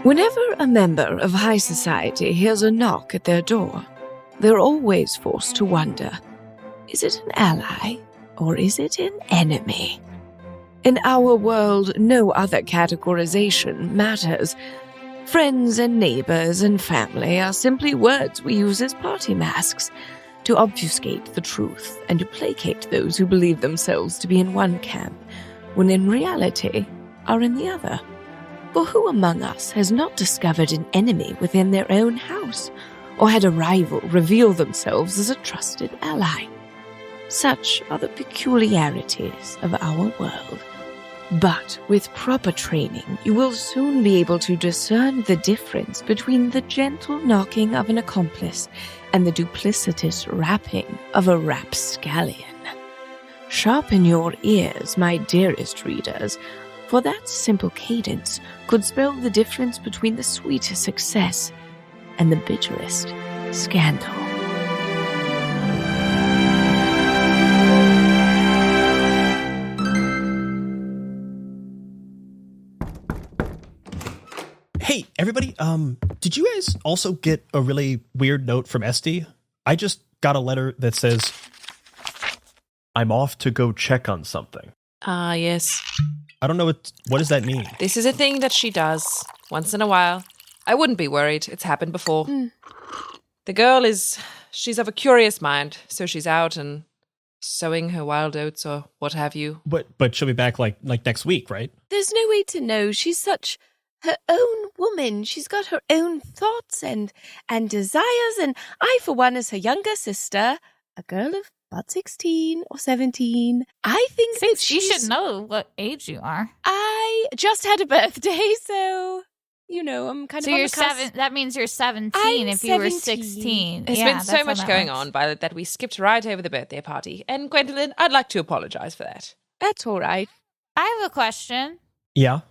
Whenever a member of high society hears a knock at their door, they're always forced to wonder, is it an ally or is it an enemy? In our world, no other categorization matters. Friends and neighbors and family are simply words we use as party masks to obfuscate the truth and to placate those who believe themselves to be in one camp, when in reality are in the other. For who among us has not discovered an enemy within their own house, or had a rival reveal themselves as a trusted ally? Such are the peculiarities of our world. But with proper training, you will soon be able to discern the difference between the gentle knocking of an accomplice and the duplicitous rapping of a rapscallion. Sharpen your ears, my dearest readers, for that simple cadence could spell the difference between the sweetest success and the bitterest scandal. Hey, everybody, did you guys also get a really weird note from Esty? I just got a letter that says, I'm off to go check on something. Yes. I don't know what does that mean? This is a thing that she does once in a while. I wouldn't be worried. It's happened before. The girl she's of a curious mind, so she's out and sowing her wild oats or what have you. But she'll be back like next week, right? There's no way to know. She's such her own woman. She's got her own thoughts and desires, and I, for one, as her younger sister, a girl of about 16 or 17, I think that you should know what age you are. I just had a birthday, so, I'm kind of on the cusp. That means you're 17 if you were 16. There's been so much going on, Violet, that we skipped right over the birthday party. And Gwendoline, I'd like to apologize for that. That's all right. I have a question. Yeah?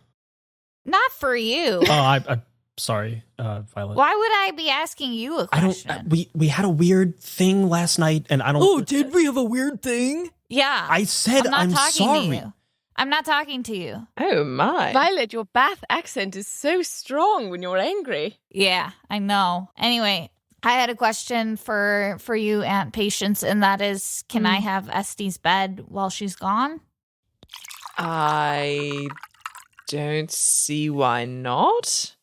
Not for you. Oh, I'm sorry, Violet. Why would I be asking you a question? We had a weird thing last night, and I don't... Oh, did we have a weird thing? Yeah. I said I'm sorry. To you. I'm not talking to you. Oh, my. Violet, your Bath accent is so strong when you're angry. Yeah, I know. Anyway, I had a question for you, Aunt Patience, and that is, can I have Esty's bed while she's gone? I don't see why not.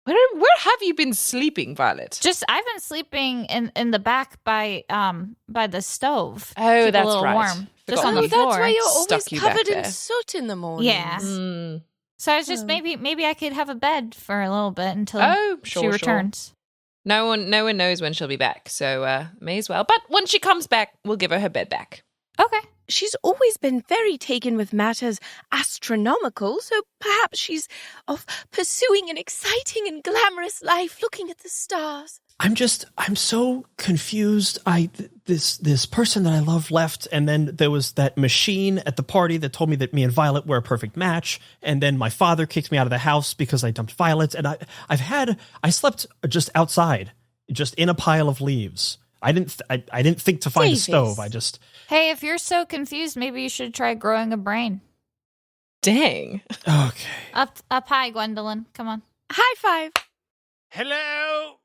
Where have you been sleeping, Violet? I've been sleeping in the back by the stove. Oh, that's a little right. warm. Just on the that's floor. why you're always Stuck you covered back in there. soot in the morning. Yeah. So I was just maybe I could have a bed for a little bit until she returns. No one knows when she'll be back, so may as well. But when she comes back, we'll give her bed back. Okay. She's always been very taken with matters astronomical, so perhaps she's off pursuing an exciting and glamorous life, looking at the stars. I'm so confused. This person that I love left, and then there was that machine at the party that told me that me and Violet were a perfect match, and then my father kicked me out of the house because I dumped Violet, and I slept just outside, just in a pile of leaves. I didn't think to find Davis. a stove. Hey, if you're so confused, maybe you should try growing a brain. Dang. Okay. Up high, Gwendoline. Come on. High five. Hello?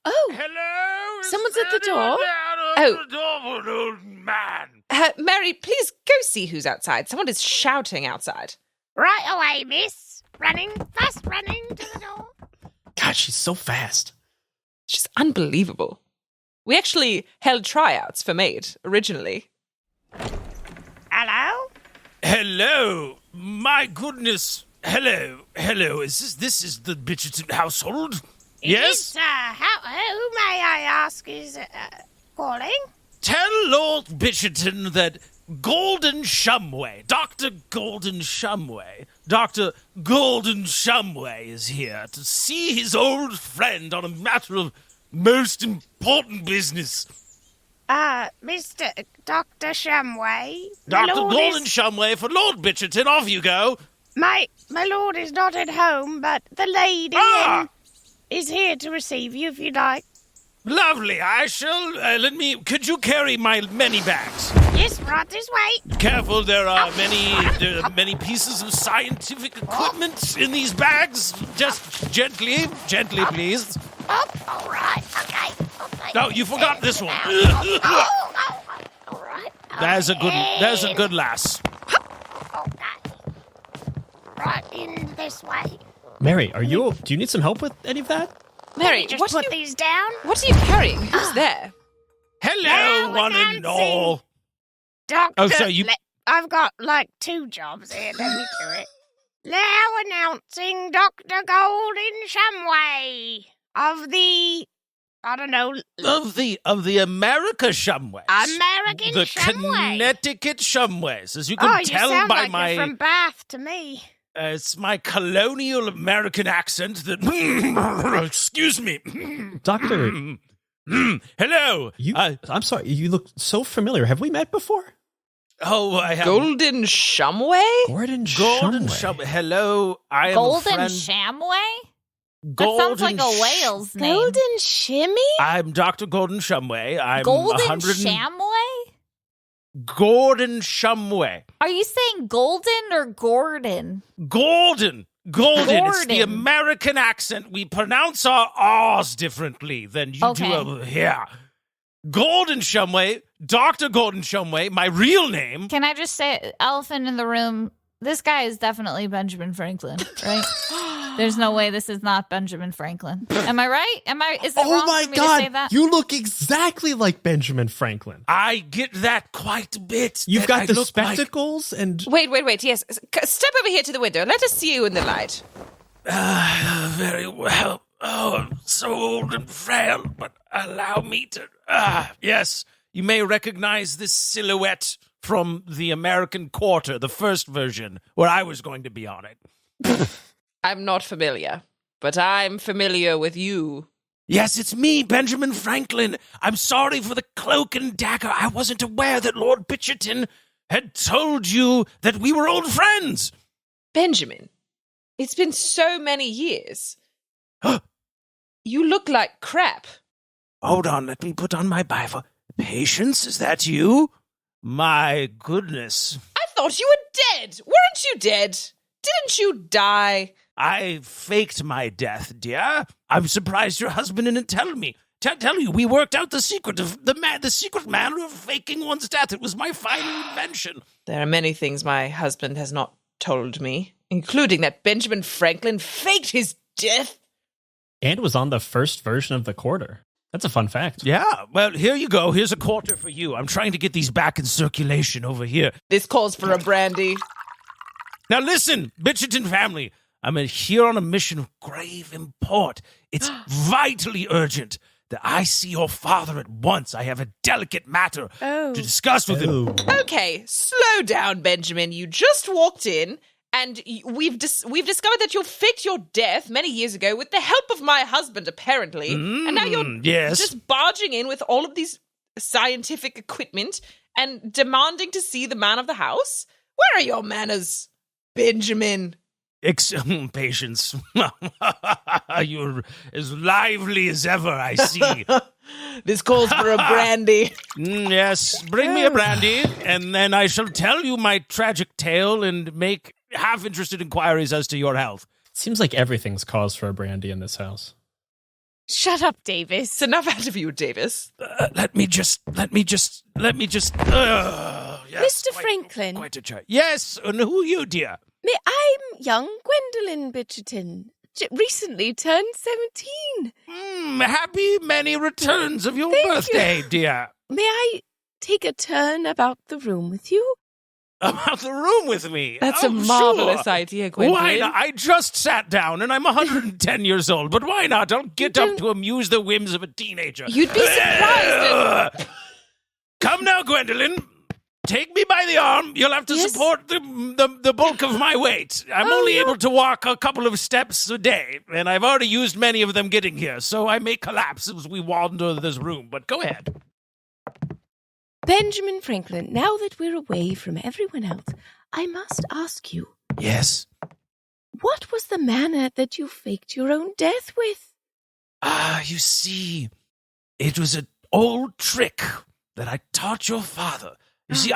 Oh. Hello? Someone's at the door? Oh. Man. Mary, please go see who's outside. Someone is shouting outside. Right away, miss. Fast running to the door. God, she's so fast. She's unbelievable. We actually held tryouts for maid originally. Hello? Hello? My goodness. Hello. This is the Bitcherton household? Yes? Who may I ask is calling? Tell Lord Bitcherton that Golden Shumway, Dr. Golden Shumway is here to see his old friend on a matter of most important business. Mr. Dr. Shumway. Dr. Golden Shumway for Lord Bitcherton, off you go. My lord is not at home, but the lady is here to receive you if you'd like. Lovely. I shall, could you carry my many bags? Yes, right this way. Careful, there are many pieces of scientific equipment in these bags. Just gently, please. All right. Okay. No, you forgot this one. All right. There's a good lass. Okay. Right in this way. Mary, do you need some help with any of that? Mary, Just put these down. What are you carrying? Who's there? Hello, Now one and all. Doctor, Oh, so you... I've got like 2 jobs here. Let me do it. Now announcing Dr. Golden Shumway of the, I don't know. Of the America Shumways. American the Shumway. Connecticut Shumways. As you can tell you sound by like my... you're from Bath to me. It's my colonial American accent that... Excuse me. Doctor. Hello. I'm sorry, you look so familiar. Have we met before? Oh, I have... Golden Shumway? Golden Shumway. Hello, I am Golden a friend... Shamway? That Golden sounds like a whale's name. Golden Shimmy? I'm Dr. Golden Shumway. I'm Golden 100... Shamway? Gordon Shumway. Are you saying Golden or Gordon? Golden. It's the Gordon. American accent. We pronounce our R's differently than you do over here. Golden Shumway, Dr. Golden Shumway, my real name. Can I just say, elephant in the room, this guy is definitely Benjamin Franklin, right? There's no way this is not Benjamin Franklin. Am I right? Is it wrong for me to say that? You look exactly like Benjamin Franklin. I get that quite a bit. You've got the look spectacles and... Wait. Yes. Step over here to the window. Let us see you in the light. Very well. Oh, I'm so old and frail, but allow me to... yes, you may recognize this silhouette from the American Quarter, the first version, where I was going to be on it. I'm not familiar, but I'm familiar with you. Yes, it's me, Benjamin Franklin. I'm sorry for the cloak and dagger. I wasn't aware that Lord Bitcherton had told you that we were old friends. Benjamin, it's been so many years. You look like crap. Hold on, let me put on my Bible. Patience, is that you? My goodness. I thought you were dead. Weren't you dead? Didn't you die? I faked my death, dear. I'm surprised your husband didn't tell me. Tell you, we worked out the secret of the secret manner of faking one's death. It was my final invention. There are many things my husband has not told me, including that Benjamin Franklin faked his death. And was on the first version of the Quarter. That's a fun fact. Yeah, well, here you go. Here's a quarter for you. I'm trying to get these back in circulation over here. This calls for a brandy. Now listen, Bitcherton family. I'm here on a mission of grave import. It's vitally urgent that I see your father at once. I have a delicate matter to discuss with him. Okay, slow down, Benjamin. You just walked in, and we've discovered that you faked your death many years ago with the help of my husband, apparently. And now you're just barging in with all of these scientific equipment and demanding to see the man of the house? Where are your manners, Benjamin? Patience. You're as lively as ever, I see. This calls for a brandy. Yes, bring me a brandy, and then I shall tell you my tragic tale and make half-interested inquiries as to your health. Seems like everything's cause for a brandy in this house. Shut up, Davis. It's enough out of you, Davis. Let me just. Yes, Mr. Franklin. Quite a chat. Yes, and who are you, dear? I'm young Gwendoline Bitcherton. Recently turned 17. Happy many returns of your Thank birthday, you. dear. May I take a turn about the room with you? About the room with me? That's a marvelous sure. idea, Gwendoline. Why not? I just sat down, and I'm 110 years old, but why not? I'll get up to amuse the whims of a teenager. You'd be surprised. Come now, Gwendoline. Take me by the arm. You'll have to support the bulk of my weight. I'm only able to walk a couple of steps a day, and I've already used many of them getting here, so I may collapse as we wander this room, but go ahead. Benjamin Franklin, now that we're away from everyone else, I must ask you. Yes? What was the manner that you faked your own death with? You see, It was an old trick that I taught your father. You see,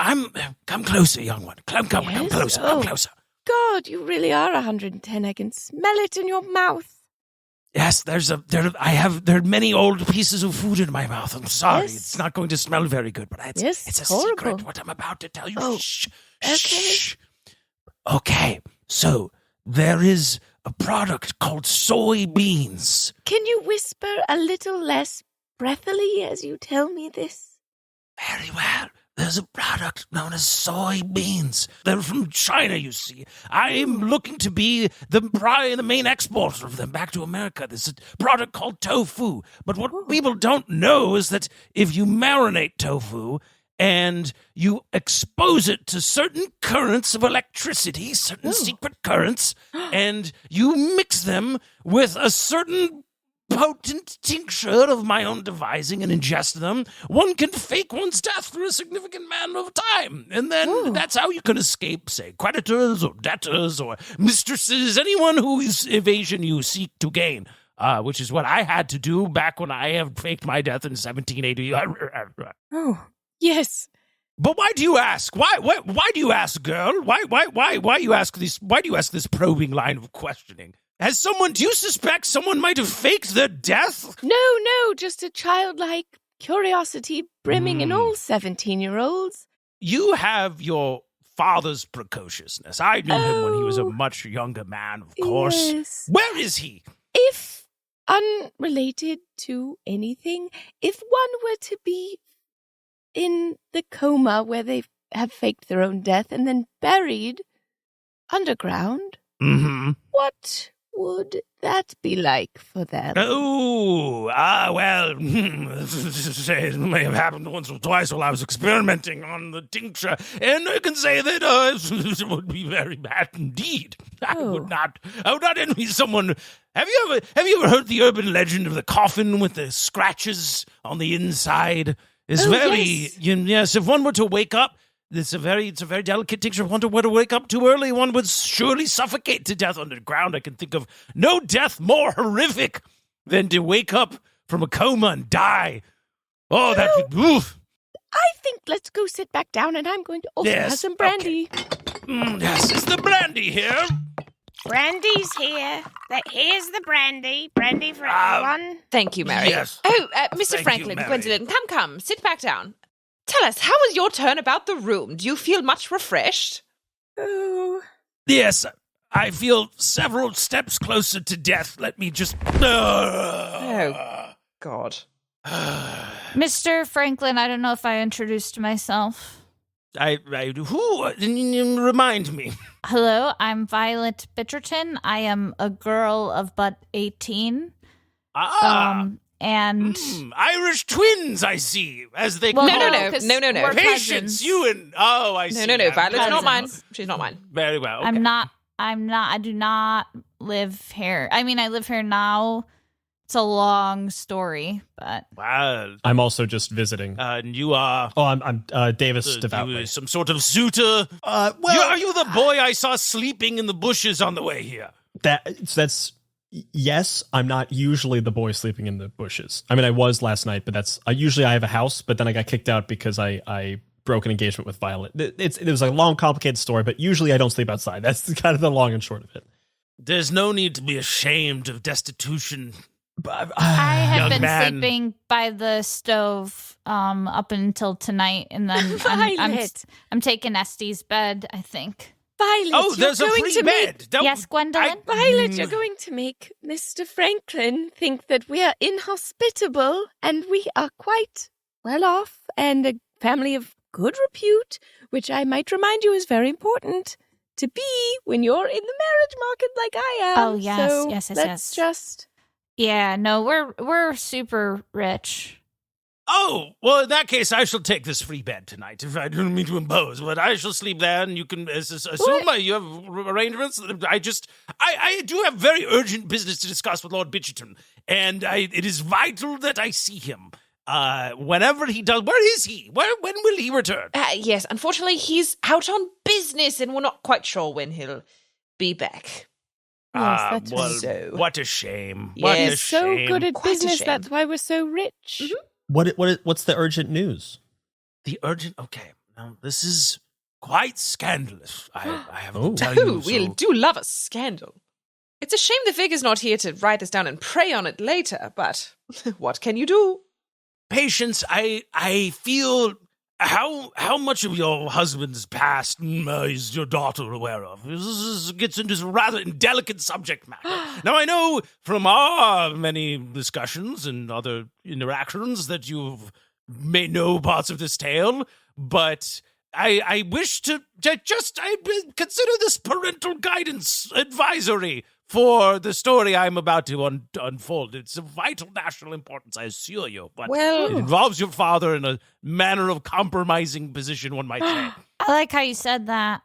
come closer, young one. Come closer, come closer. God, you really are 110. I can smell it in your mouth. Yes, there are many old pieces of food in my mouth. I'm sorry, It's not going to smell very good, but it's a horrible. secret. What I'm about to tell you. Oh, shh, okay. shh. Okay, so there is a product called soybeans. Can you whisper a little less breathily as you tell me this? Very well. There's a product known as soybeans. They're from China, you see. I'm looking to be the main exporter of them back to America. There's a product called tofu. But what people don't know is that if you marinate tofu and you expose it to certain currents of electricity, certain secret currents, and you mix them with a certain potent tincture of my own devising and ingest them, one can fake one's death for a significant amount of time. And then that's how you can escape, say, creditors or debtors or mistresses, anyone whose evasion you seek to gain, which is what I had to do back when I have faked my death in 1780. Oh, yes. But why do you ask? Why do you ask, girl? Why you ask this? Why do you ask this probing line of questioning? Do you suspect someone might have faked their death? No, just a childlike curiosity brimming in all 17-year-olds. You have your father's precociousness. I knew him when he was a much younger man, of course. Yes. Where is he? If unrelated to anything, if one were to be in the coma where they have faked their own death and then buried underground, what would that be like for them? Well, it may have happened once or twice while I was experimenting on the tincture, and I can say that it would be very bad indeed. I would not envy someone. Have you ever heard the urban legend of the coffin with the scratches on the inside? It's yes. If one were to wake up, it's a very delicate tincture. If one were to wake up too early, one would surely suffocate to death underground. I can think of no death more horrific than to wake up from a coma and die. Oh, that would... Oof. I think let's go sit back down, and I'm going to also have some brandy. Okay. Yes, is the brandy here? Brandy's here. Here's the brandy. Brandy for everyone. Thank you, Mary. Yes. Oh, Mr. Thank Franklin, you, Gwendoline, come, sit back down. Tell us, how was your turn about the room? Do you feel much refreshed? Oh. Yes, I feel several steps closer to death. Let me just... Oh, God. Mr. Franklin, I don't know if I introduced myself. Who? Remind me. Hello, I'm Violet Bitcherton. I am a girl of but 18. And Irish twins, I see, as they well, call No. Patience, you and I see. No. Violet's not mine. She's not mine. Very well. Okay. I do not live here. I mean, I live here now. It's a long story, but wow. I'm also just visiting. And you are? Oh, I'm Davis DevoutlyFeaturing. Some sort of suitor? Are you the boy I saw sleeping in the bushes on the way here? That's yes. I'm not usually the boy sleeping in the bushes. I mean, I was last night, but I usually have a house, but then I got kicked out because I broke an engagement with Violet. It was a long, complicated story, but usually I don't sleep outside. That's kind of the long and short of it. There's no need to be ashamed of destitution. I have been sleeping by the stove up until tonight, and then I'm taking Estee's bed, I think. Violet, there's a free bed. Yes, Gwendoline? Violet, you're going to make Mr. Franklin think that we are inhospitable, and we are quite well off, and a family of good repute, which I might remind you is very important to be when you're in the marriage market like I am. Oh, yes, so yes. Let's just... Yeah, no, we're super rich. Oh, well, in that case, I shall take this free bed tonight, if I don't mean to impose, but I shall sleep there, and you can assume you have arrangements. I do have very urgent business to discuss with Lord Bitcherton, and it is vital that I see him. Whenever he does, where is he? When will he return? Yes, unfortunately, he's out on business, and we're not quite sure when he'll be back. Yes, that's what a shame. Yes. What a He's so shame. good at Quite a business, shame. that's why we're so rich. Mm-hmm. What's the urgent news? Okay, now this is quite scandalous. I have to tell you. We'll do love a scandal. It's a shame the vicar's not here to write this down and pray on it later, but what can you do? Patience, I feel how much of your husband's past is your daughter aware of? This gets into a rather delicate subject matter. Now, I know from our many discussions and other interactions that you've may know parts of this tale, but I wish to just consider this parental guidance advisory for the story I'm about to unfold. It's of vital national importance, I assure you, but it involves your father in a manner of compromising position, one might say. I like how you said that.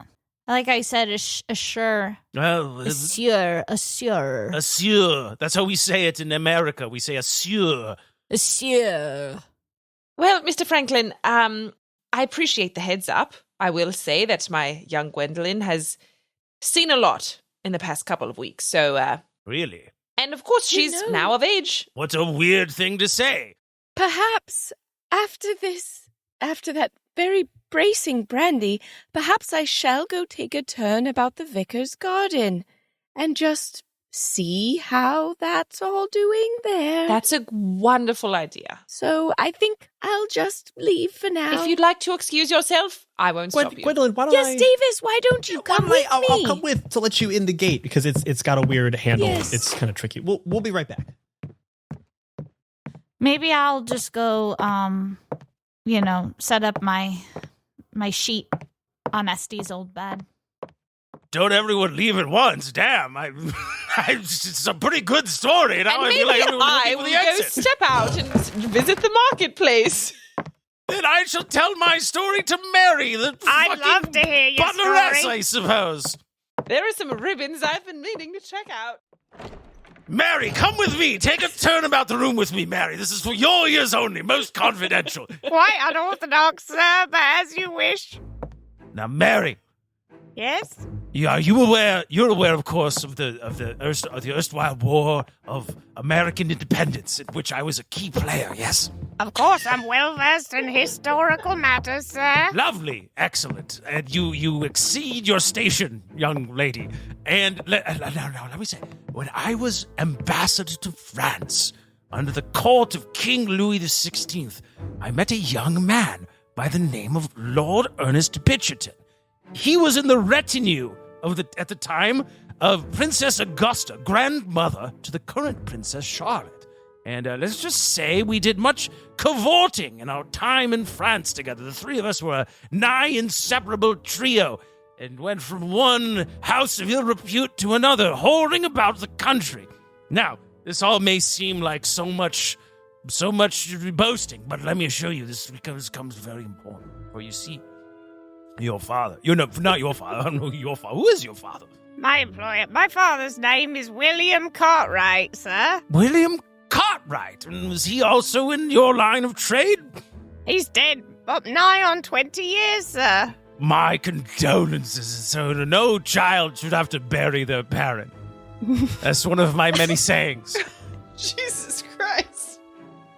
I like how you said assure. Well, assure. Assure. That's how we say it in America. We say assure. Assure. Well, Mr. Franklin, I appreciate the heads up. I will say that my young Gwendoline has seen a lot in the past couple of weeks, so... Really? And of course she's now of age. What's a weird thing to say? Perhaps after that very bracing brandy, perhaps I shall go take a turn about the vicar's garden and just see how that's all doing there. That's a wonderful idea. So I think I'll just leave for now. If you'd like to excuse yourself, I won't stop you. Gwendolyn, why don't Davis, why don't you come with me? I'll come with to let you in the gate because it's got a weird handle. Yes. It's kind of tricky. We'll be right back. Maybe I'll just go, set up my sheet on Estee's old bed. Don't everyone leave at once. Damn, it's a pretty good story. Now And I feel like everyone's I looking for will the go exit. step out and visit the marketplace. Then I shall tell my story to Mary, the I'd fucking love to hear your butleress, story. I suppose. There are some ribbons I've been meaning to check out. Mary, come with me. Take a turn about the room with me, Mary. This is for your ears only, most confidential. Quite unorthodox, sir, but as you wish. Now, Mary. Yes? You're aware, of course, of the erstwhile War of American Independence, in which I was a key player, yes? Of course, I'm well-versed in historical matters, sir. Lovely, excellent. And you exceed your station, young lady. And let me say, when I was ambassador to France, under the court of King Louis XVI, I met a young man by the name of Lord Ernest Bitcherton. He was in the retinue at the time of Princess Augusta, grandmother to the current Princess Charlotte. And let's just say we did much cavorting in our time in France together. The three of us were a nigh inseparable trio and went from one house of ill repute to another, whoring about the country. Now, this all may seem like so much boasting, but let me assure you, this becomes very important. For you see, your father. Not your father. I don't know your father. Who is your father? My employer. My father's name is William Cartwright, sir. William Cartwright. And was he also in your line of trade? He's dead up nigh on 20 years, sir. My condolences. So no child should have to bury their parent. That's one of my many sayings. Jesus Christ.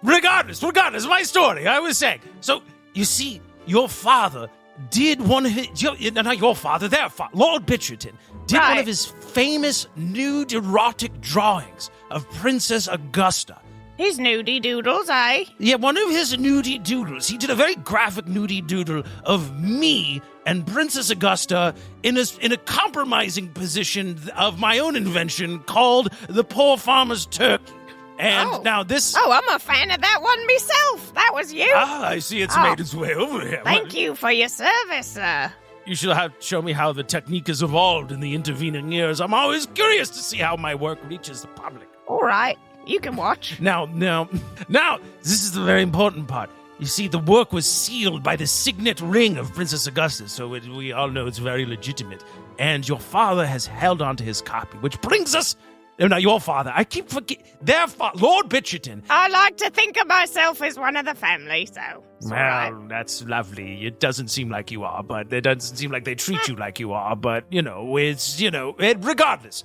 Regardless, my story, I was saying. So, you see, your father did one of his... Not your father, their father, Lord Bitcherton, did one of his famous nude erotic drawings of Princess Augusta. His nudie doodles, eh? Yeah, one of his nudie doodles. He did a very graphic nudie doodle of me and Princess Augusta in a compromising position of my own invention called the Poor Farmer's Turkey. And now this... Oh, I'm a fan of that one myself. That was you. Ah, I see it's made its way over here. Thank you for your service, sir. You should have show me how the technique has evolved in the intervening years. I'm always curious to see how my work reaches the public. All right, you can watch. Now, this is the very important part. You see, the work was sealed by the signet ring of Princess Augusta, so we all know it's very legitimate. And your father has held on to his copy, which brings us... No, not your father. I keep forgetting. Their father, Lord Bitcherton. I like to think of myself as one of the family, so... Well, that's lovely. It doesn't seem like you are, but it doesn't seem like they treat you like you are, but, regardless.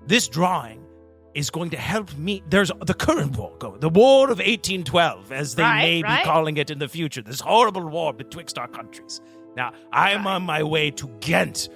This drawing is going to help me. There's the current war going, the War of 1812, as they may be calling it in the future. This horrible war betwixt our countries. Now, I am on my way to Ghent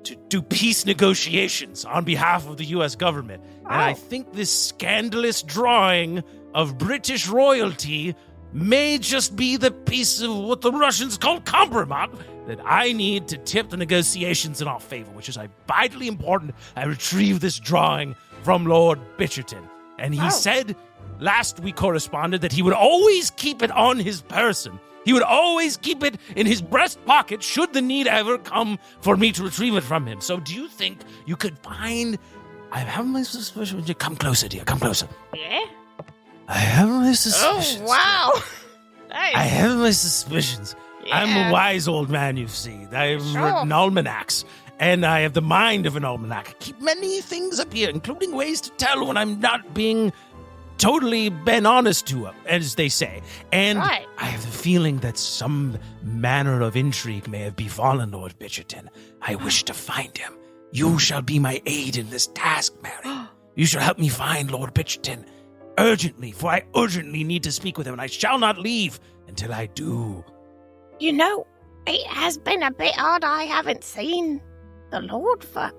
to do peace negotiations on behalf of the U.S. government. And I think this scandalous drawing of British royalty may just be the piece of what the Russians call compromise that I need to tip the negotiations in our favor, which is vitally important. I retrieve this drawing from Lord Bitcherton. And he said, last we corresponded, that he would always keep it on his person. He would always keep it in his breast pocket should the need ever come for me to retrieve it from him. So do you think you could find... I have my suspicions. Come closer, dear. Come closer. Yeah? I have my suspicions. Oh, wow. Nice. I have my suspicions. Yeah. I'm a wise old man, you see. I've written almanacs, and I have the mind of an almanac. I keep many things up here, including ways to tell when I'm not being totally been honest to them, as they say. And I have the feeling that some manner of intrigue may have befallen Lord Bitcherton. I wish to find him. You shall be my aid in this task, Mary. You shall help me find Lord Bitcherton urgently, for I urgently need to speak with him, and I shall not leave until I do. You know, it has been a bit odd. I haven't seen the Lord for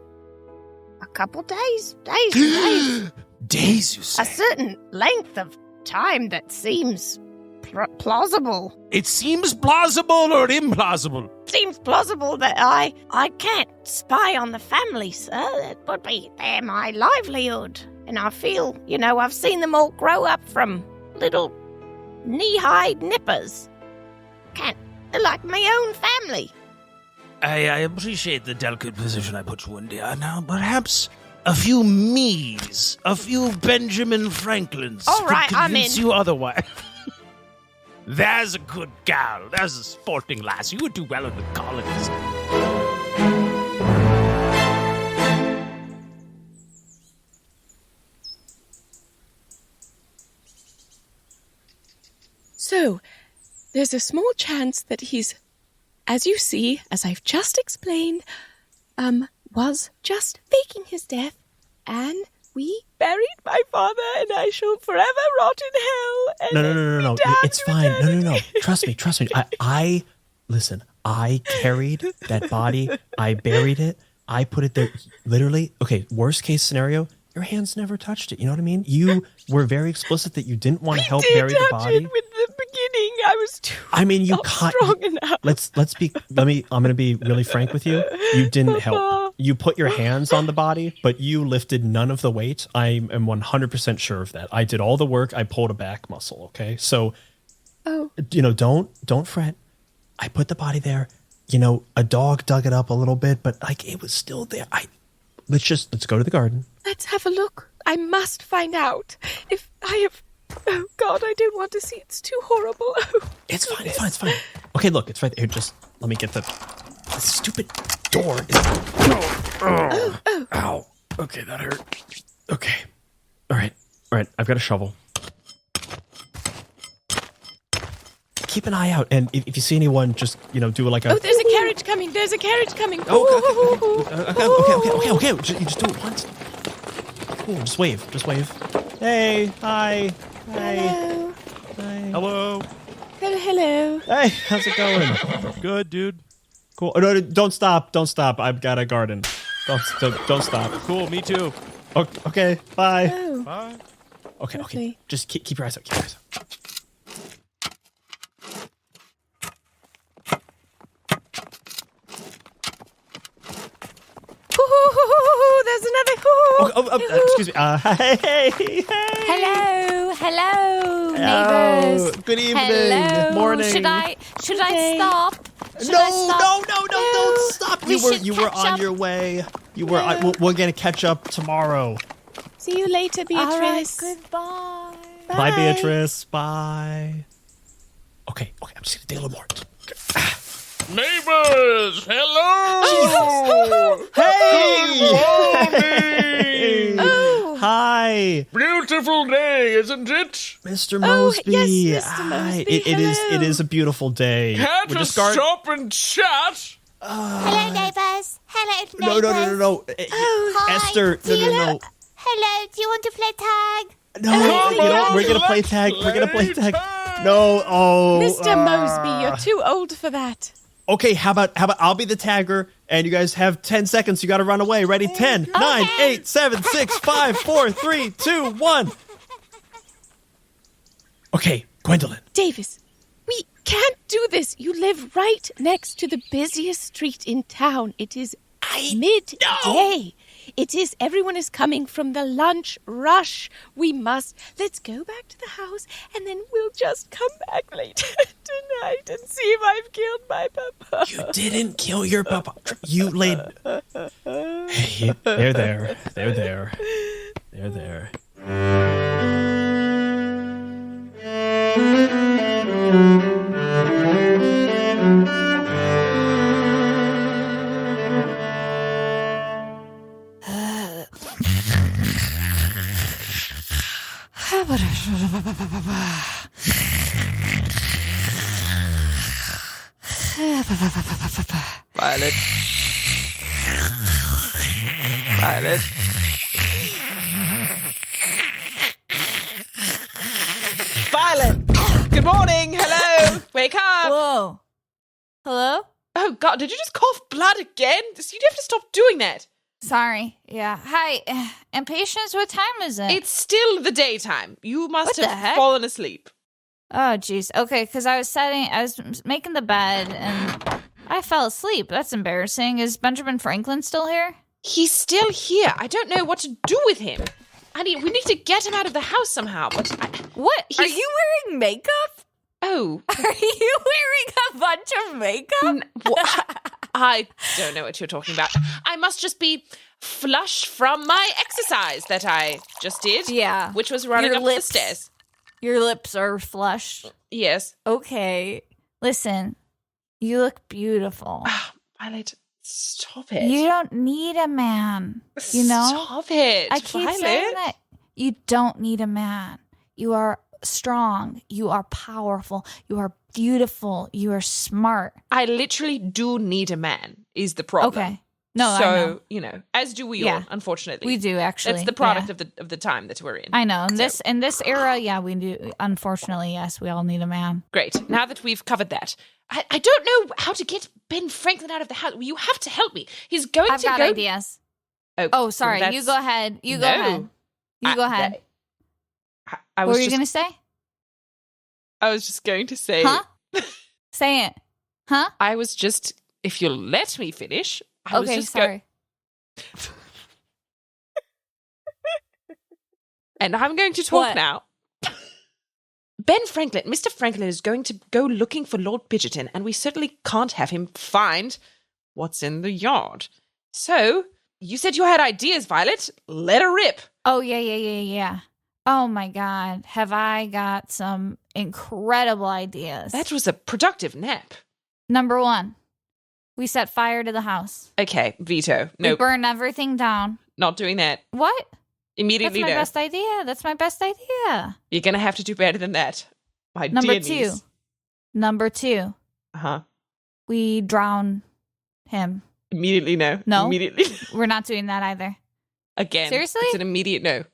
a couple days. Days, Days, you say? A certain length of time that seems plausible. It seems plausible or implausible? Seems plausible that I can't spy on the family, sir. That would be my livelihood. And I feel, I've seen them all grow up from little knee-high nippers. They're like my own family. I appreciate the delicate position I put you in, dear. Now, perhaps a few me's, a few Benjamin Franklins all right, could convince you otherwise. There's a good gal. There's a sporting lass. You would do well in the colonies. So, there's a small chance that he's, as you see, as I've just explained, was just faking his death, and we buried my father, and I shall forever rot in hell. And No. It's fine. No. Trust me. Listen, I carried that body. I buried it. I put it there. Literally. Okay, worst case scenario, your hands never touched it. You know what I mean? You were very explicit that you didn't want to help bury the body. It with the beginning. I was too. I mean, you not strong enough. I'm going to be really frank with you. You didn't help. You put your hands on the body, but you lifted none of the weight. I am 100% sure of that. I did all the work. I pulled a back muscle. Okay, so, don't fret. I put the body there. A dog dug it up a little bit, but it was still there. Let's go to the garden. Let's have a look. I must find out if I have. Oh God, I don't want to see. It's too horrible. Oh, it's fine. Okay, look, it's right there. Just let me get the stupid door. Ow. Okay, that hurt. Okay. All right. I've got a shovel. Keep an eye out, and if you see anyone, just do like a. Oh, there's a carriage coming. Oh, okay. You just do it once. Cool. Just wave. Hey, hi. Hello. Hi. Hello. Hello. Hey, how's it going? Good, dude. Cool. Oh, no, don't stop. I've got a garden. Don't stop. Cool, me too. Okay, bye. Oh. Bye. Okay. Just keep your eyes out. There's another. Excuse me. Hey. Hello, neighbors. Good evening. Hello. Morning. Should I stop? No, don't stop. You were on up. your way. You were. We're gonna catch up tomorrow. See you later, Beatrice. All right, goodbye. Bye, Beatrice. Bye. Okay. I'm just gonna do a little more. Neighbors, hello! Jesus. Hey! Morning! Hi! Beautiful day, isn't it? Mr. Mosby. Yes, Mr. Mosby. It is a beautiful day. Can't we stop and chat? Hello, neighbors. Hello, neighbors. No. Hi. Esther, no. Hello, do you want to play tag? No, we're gonna play tag. We're gonna play tag. No, Mr. Mosby, you're too old for that. Okay, how about I'll be the tagger, and you guys have 10 seconds. You got to run away. Ready? 10, 9, 8, 7, 6, 5, 4, 3, 2, 1. Okay, Gwendoline. Davis, we can't do this. You live right next to the busiest street in town. It is midday. Everyone is coming from the lunch rush. Let's go back to the house, and then we'll just come back later tonight and see if I've killed my papa. You didn't kill your papa. You laid... Hey, they're there. They're there. They're there. Violet. Violet. Violet! Good morning! Hello! Wake up! Whoa. Hello? Oh, God, did you just cough blood again? You have to stop doing that. Sorry. Yeah. Hi. And Patience, what time is it? It's still the daytime. You must What the have heck? fallen asleep. Oh, jeez. Okay, because I was making the bed and I fell asleep. That's embarrassing. Is Benjamin Franklin still here? He's still here. I don't know what to do with him. We need to get him out of the house somehow, but... What? Are you wearing makeup? Oh. Are you wearing a bunch of makeup? I don't know what you're talking about. I must just be flush from my exercise that I just did. Yeah. Which was running Your up lips. the stairs. Your lips are flushed. Yes. Okay. Listen, you look beautiful. Violet, stop it. You don't need a man. You know? Stop it, I keep Violet. saying that. You don't need a man. You are strong. You are powerful. You are beautiful. You are smart. I literally do need a man, is the problem. Okay. No, so, I know. As do we Yeah. all, unfortunately. We do, actually. That's the product Yeah. of the time that we're in. I know. In So- this era, yeah, we do. Unfortunately, yes, we all need a man. Great. Now that we've covered that, I don't know how to get Ben Franklin out of the house. You have to help me. He's going I've to got go... ideas. Oh, Sorry. well, You that's- go ahead. You go No. ahead. You go ahead. I What was were you just, going to say? I was just going to say... Huh? Say it. Huh? I was just... If you'll let me finish... I was Okay, just sorry. And I'm going to talk What? now. Mr. Franklin is going to go looking for Lord Bitcherton, and we certainly can't have him find what's in the yard. So, you said you had ideas, Violet. Let her rip. Oh, yeah. Oh, my God. Have I got some incredible ideas. That was a productive nap. Number 1, we set fire to the house. Okay, veto. We Nope, burn everything down. not doing that. What? Immediately That's my no. best idea. That's my best idea. You're going to have to do better than that. My Number dear 2. niece. Number 2, Uh-huh. we drown him. Immediately no. No. Immediately. We're not doing that either. Again. Seriously? It's an immediate no.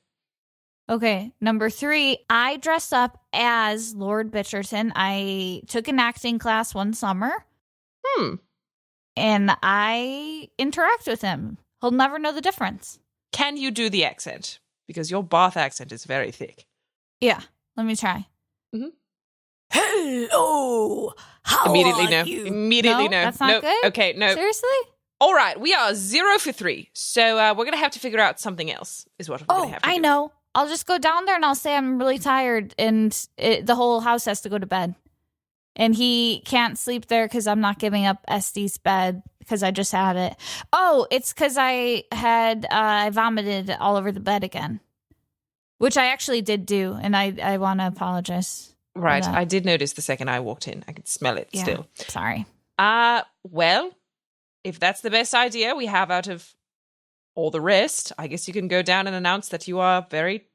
Okay, number 3, I dress up as Lord Bitcherton. I took an acting class one summer, and I interact with him. He'll never know the difference. Can you do the accent? Because your Bath accent is very thick. Yeah, let me try. Hello. How Immediately are no. you? Immediately No, no. that's not Nope. good? Okay, no. Seriously? All right, we are 0 for 3. So we're going to have to figure out something else, is what we're going Oh, to have to I do. know. I'll just go down there and I'll say I'm really tired, and the whole house has to go to bed. And he can't sleep there because I'm not giving up Estes' bed because I just had it. Oh, it's because I vomited all over the bed again, which I actually did do, and I want to apologize. Right, that. I did notice the second I walked in. I could smell it Yeah, still. sorry. Well, if that's the best idea we have out of all the rest, I guess you can go down and announce that you are very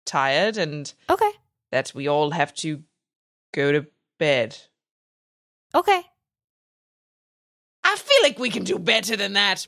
tired and Okay. that we all have to go to bed. Okay. I feel like we can do better than that.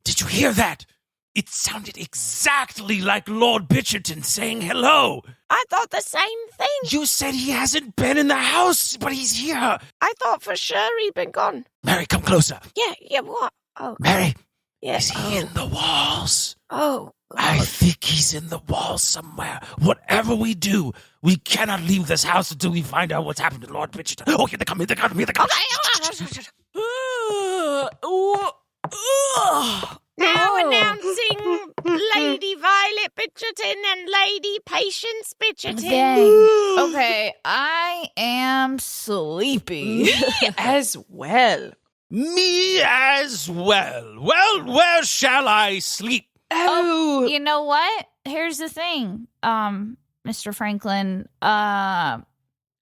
Did you hear that? It sounded exactly like Lord Bitcherton saying hello. I thought the same thing. You said he hasn't been in the house, but he's here. I thought for sure he'd been gone. Mary, come closer. Yeah, what? Oh, Mary, yeah. is he in the walls? Oh, God. I think he's in the walls somewhere. Whatever we do, we cannot leave this house until we find out what's happened to Lord Bitcherton. Oh, here they come, here they come, here they come. Now announcing Lady Violet Bitcherton and Lady Patience Bitcherton. Dang. Okay, I am sleepy. As well. Me as well. Well, where shall I sleep? Oh, You know what? Here's the thing, Mr. Franklin.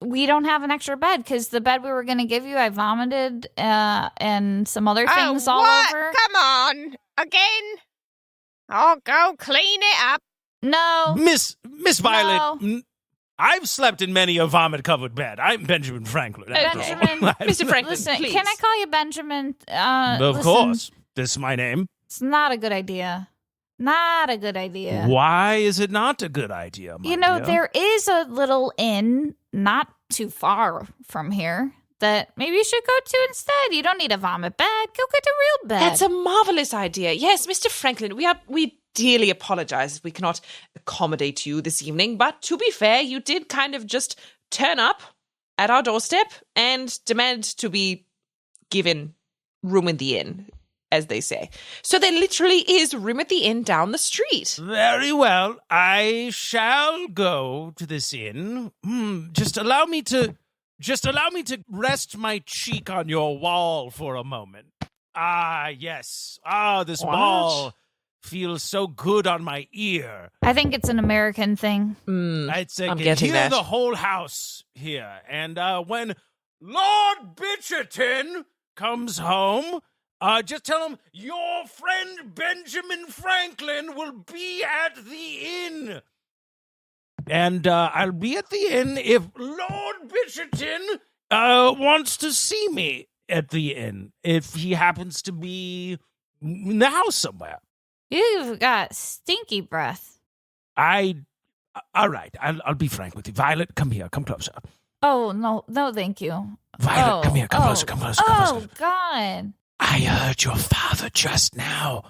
We don't have an extra bed because the bed we were going to give you, I vomited and some other things all over. Come on. Again? Oh, go clean it up. No. Miss Violet, I've slept in many a vomit-covered bed. I'm Benjamin Franklin. Benjamin. Mr. Franklin, Listen, please. can I call you Benjamin? Of course. This is my name. It's not a good idea. Not a good idea. Why is it not a good idea, my dear? There is a little inn not too far from here that maybe you should go to instead. You don't need a vomit bed. Go get a real bed. That's a marvelous idea. Yes, Mr. Franklin, we dearly apologize if we cannot accommodate you this evening. But to be fair, you did kind of just turn up at our doorstep and demand to be given room in the inn, as they say. So there literally is room at the inn down the street. Very well. I shall go to this inn. Just allow me to rest my cheek on your wall for a moment. Ah, yes. Ah, this ball feels so good on my ear. I think it's an American thing. I'd say I'm can getting hear that. the whole house here. And when Lord Bitcherton comes home, just tell him your friend Benjamin Franklin will be at the inn. And I'll be at the inn if Lord Bitcherton wants to see me at the inn, if he happens to be in the house somewhere. You've got stinky breath. All right, I'll be frank with you. Violet, come here, come closer. Oh, no, thank you. Violet, come here, come closer, come closer, come closer. Oh, God. I heard your father just now.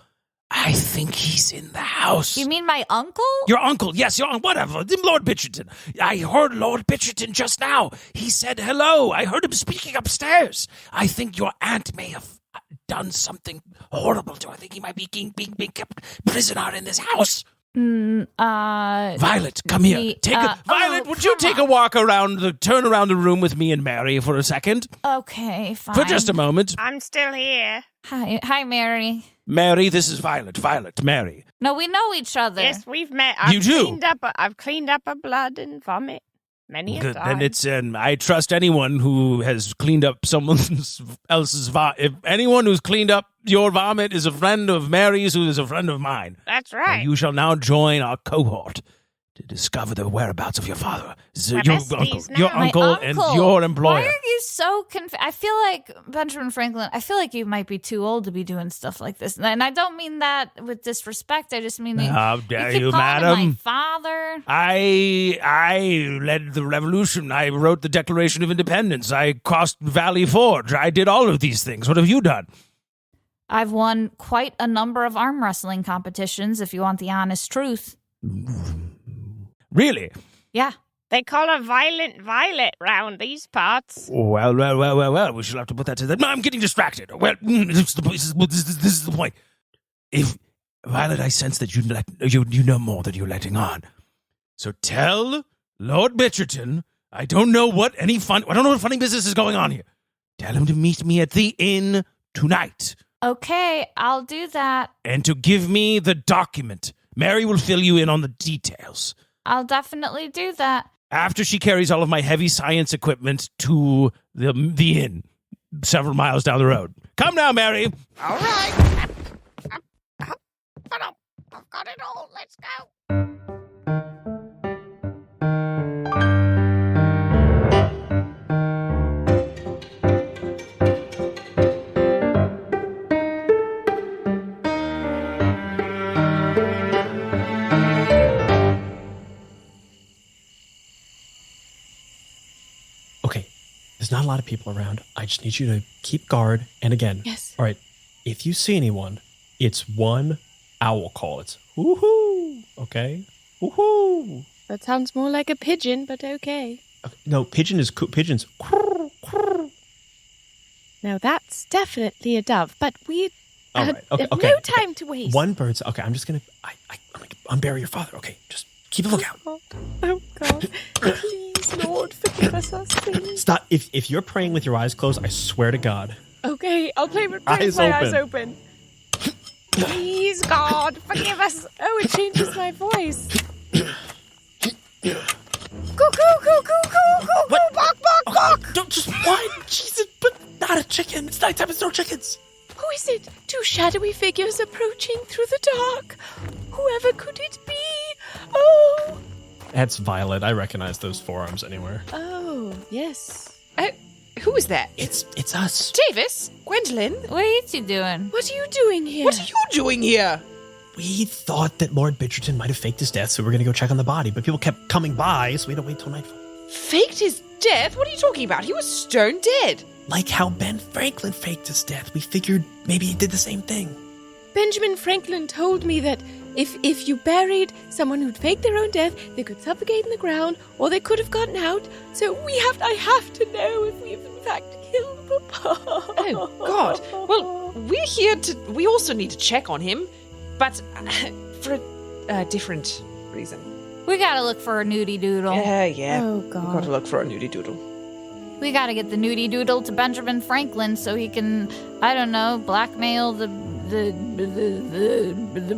I think he's in the house. You mean my uncle? Your uncle, yes, your uncle, whatever. Lord Bitcherton. I heard Lord Bitcherton just now. He said hello. I heard him speaking upstairs. I think your aunt may have done something horrible to him. I think he might be being kept prisoner in this house. Violet, come here. Violet, would you take a walk turn around the room with me and Mary for a second? Okay, fine. For just a moment. I'm still here. Hi, Mary. Mary, this is Violet. Violet, Mary. No, we know each other. Yes, we've met. You do? I've cleaned up her blood and vomit many a Good. time. Then it's I trust anyone who has cleaned up someone else's vomit. If anyone who's cleaned up your vomit is a friend of Mary's, who is a friend of mine. That's right. You shall now join our cohort to discover the whereabouts of your father. My besties now. Your My uncle and your employer. Why are you so confused? I feel like, Benjamin Franklin, you might be too old to be doing stuff like this. And I don't mean that with disrespect. I just mean How dare keep you, calling him madam? my father. I led the revolution. I wrote the Declaration of Independence. I crossed Valley Forge. I did all of these things. What have you done? I've won quite a number of arm wrestling competitions, if you want the honest truth. Really? Yeah. They call her Violent Violet round these parts. Well. We shall have to put that to the... No, I'm getting distracted. Well, this is the point. If, Violet, I sense that you know more than you're letting on. So tell Lord Bitcherton I don't know what funny business is going on here. Tell him to meet me at the inn tonight. Okay, I'll do that. And to give me the document. Mary will fill you in on the details. I'll definitely do that. After she carries all of my heavy science equipment to the inn, several miles down the road. Come now, Mary. All right. I've got it all. Let's go. not a lot of people around. I just need you to keep guard. And again, Yes. all right, if you see anyone, it's one owl call. It's woohoo, okay? Woohoo. That sounds more like a pigeon, but okay. No, pigeon's. Now that's definitely a dove, but we All have right, okay, no time to waste. One bird's. Okay, I'm just going to unbury your father. Okay, just keep a lookout. Oh God. Please, Lord, forgive us our sins. Stop. If you're praying with your eyes closed, I swear to God. Okay, I'll pray with Eyes my open. eyes open. Please, God, forgive us. Oh, it changes my voice. Cuckoo, bark, bark. Don't just whine. Jesus, but not a chicken. It's nighttime. It's no chickens. Who is it? Two shadowy figures approaching through the dark. Whoever could it be? Oh. That's Violet. I recognize those forearms anywhere. Oh, yes. Who is that? It's us. Davis? Gwendoline? What are you two doing? What are you doing here? What are you doing here? We thought that Lord Bitcherton might have faked his death, so we were going to go check on the body, but people kept coming by, so we had to wait till nightfall. Faked his death? What are you talking about? He was stone dead. Like how Ben Franklin faked his death. We figured maybe he did the same thing. Benjamin Franklin told me that if you buried someone who'd faked their own death, they could suffocate in the ground, or they could have gotten out. So I have to know if we've in fact killed Papa. Oh, God. Well, we're here we also need to check on him, but for a different reason. We gotta look for a nudie doodle. Yeah. Oh, We've God. got to look for a nudie doodle. We gotta get the nudie doodle to Benjamin Franklin so he can, I don't know, blackmail the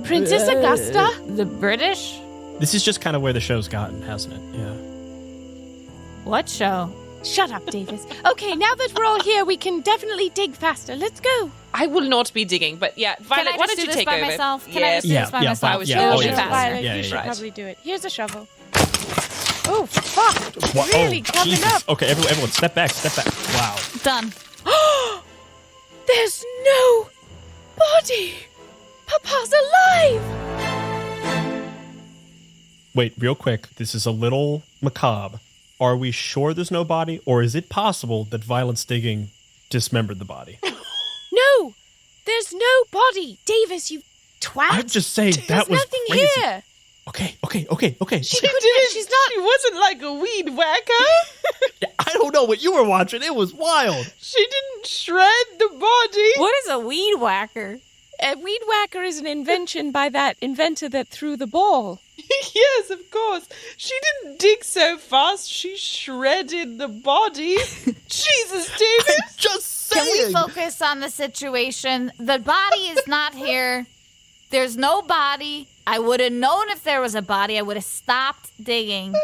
Princess Augusta? The British? This is just kind of where the show's gotten, hasn't it? Yeah. What show? Shut up, Davis. Okay, now that we're all here, we can definitely dig faster. Let's go. I will not be digging, but yeah, Violet, Can I why just don't do you this take by over? myself? Can I Yes. just do this by myself? I was yeah, It'll oh, be yeah. faster. Violet, Yeah, you yeah, should yeah. probably do it. Here's a shovel. Oh, fuck. Wow, Really coming Jesus. up. Okay, everyone, step back. Wow. Done. There's no body. Papa's alive. Wait, real quick. This is a little macabre. Are we sure there's no body, or is it possible that violence digging dismembered the body? No, there's no body. Davis, you twat. I'm just saying that There's was nothing crazy. here. Okay. She didn't. She's not. She wasn't like a weed whacker. I don't know what you were watching. It was wild. She didn't shred the body. What is a weed whacker? A weed whacker is an invention by that inventor that threw the ball. Yes, of course. She didn't dig so fast. She shredded the body. Jesus, David. Just saying. Can we focus on the situation? The body is not here. There's no body. I would have known if there was a body. I would have stopped digging.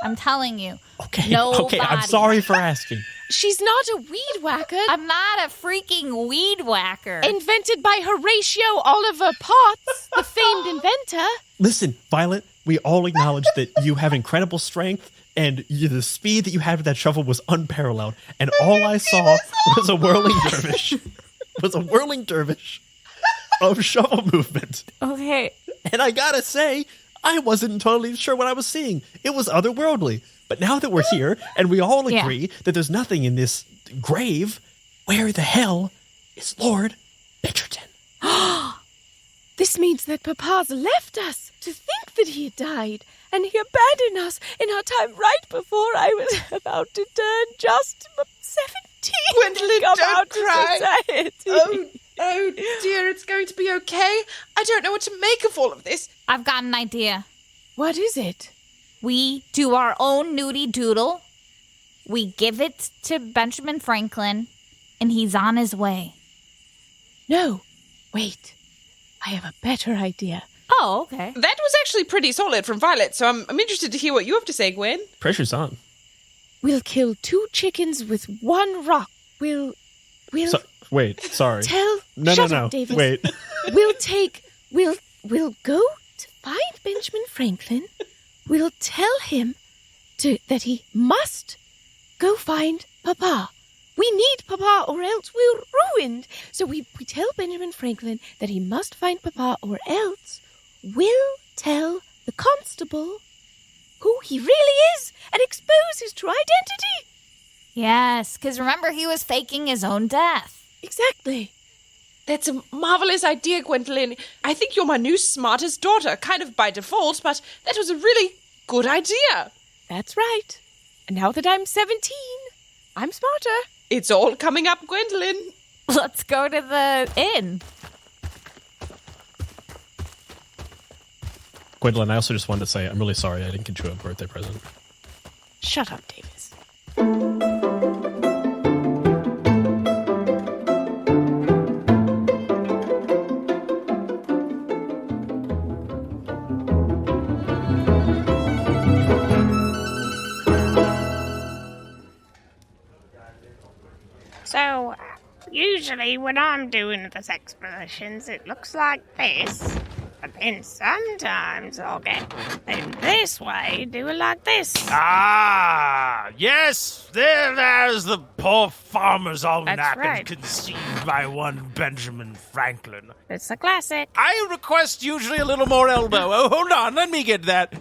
I'm telling you. Okay. No Okay. I'm body. sorry for asking. She's not a weed whacker. I'm not a freaking weed whacker. Invented by Horatio Oliver Potts, the famed inventor. Listen, Violet. We all acknowledge that you have incredible strength, and the speed that you had with that shovel was unparalleled. And all I saw was a whirling dervish. Of shovel movement. Okay. And I gotta say, I wasn't totally sure what I was seeing. It was otherworldly. But now that we're here, and we all agree that there's nothing in this grave, where the hell is Lord Bitcherton? This means that Papa's left us. To think that he had died, and he abandoned us in our time right before I was about to turn just 17. Gwendoline, Come don't out to cry. society. Oh dear, it's going to be okay. I don't know what to make of all of this. I've got an idea. What is it? We do our own nudie doodle. We give it to Benjamin Franklin, and he's on his way. No. Wait. I have a better idea. Oh, okay. That was actually pretty solid from Violet, so I'm interested to hear what you have to say, Gwen. Pressure's on. We'll kill 2 chickens with 1 rock. We'll Wait, sorry. tell. No, Shut no. up, Davis. Wait. We'll go to find Benjamin Franklin. We'll tell him that he must go find Papa. We need Papa or else we're ruined. So we tell Benjamin Franklin that he must find Papa or else we'll tell the constable who he really is and expose his true identity. Yes, because remember, he was faking his own death. Exactly. That's a marvelous idea, Gwendoline. I think you're my new smartest daughter, kind of by default, but that was a really good idea. That's right. And now that I'm 17, I'm smarter. It's all coming up, Gwendoline. Let's go to the inn. Gwendoline, I also just wanted to say I'm really sorry I didn't get you a birthday present. Shut up, Davis. So, usually when I'm doing the sex positions, it looks like this. But then sometimes I'll get in this way, do it like this. Ah, yes, there's the poor farmer's almanac That's right. conceived by one Benjamin Franklin. It's a classic. I request usually a little more elbow. Oh, hold on, let me get that.